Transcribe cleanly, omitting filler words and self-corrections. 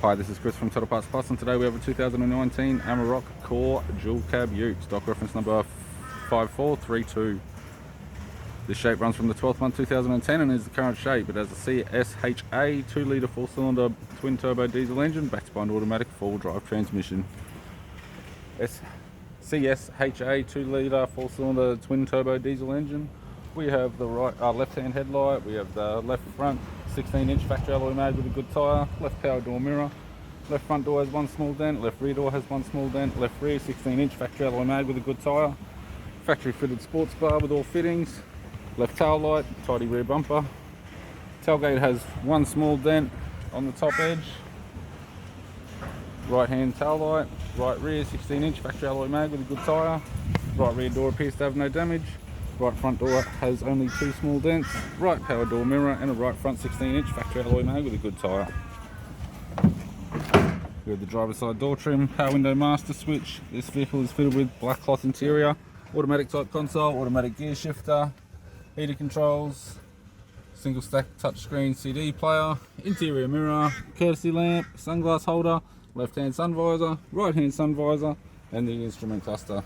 Hi, this is Chris from Total Parts Plus, and today we have a 2019 Amarok Core Dual Cab Ute, stock reference number 5432. This shape runs from the 12th month 2010 and is the current shape. It has a CSHA 2-litre 4-cylinder twin-turbo diesel engine backed by an automatic 4-wheel-drive transmission. CSHA 2-litre 4-cylinder twin-turbo diesel engine. We have the left-hand headlight, we have the left front 16-inch factory alloy mag with a good tyre, left power door mirror, left front door has one small dent, left rear door has one small dent, left rear 16-inch factory alloy mag with a good tyre, factory fitted sports bar with all fittings, left tail light, tidy rear bumper, tailgate has one small dent on the top edge, right hand tail light, right rear 16-inch factory alloy mag with a good tyre, right rear door appears to have no damage, right front door has only two small dents, right power door mirror and a right front 16-inch factory alloy mag with a good tyre. We have the driver's side door trim, power window master switch. This vehicle is fitted with black cloth interior, automatic type console, automatic gear shifter, heater controls, single stack touchscreen CD player, interior mirror, courtesy lamp, sunglass holder, left hand sun visor, right hand sun visor and the instrument cluster.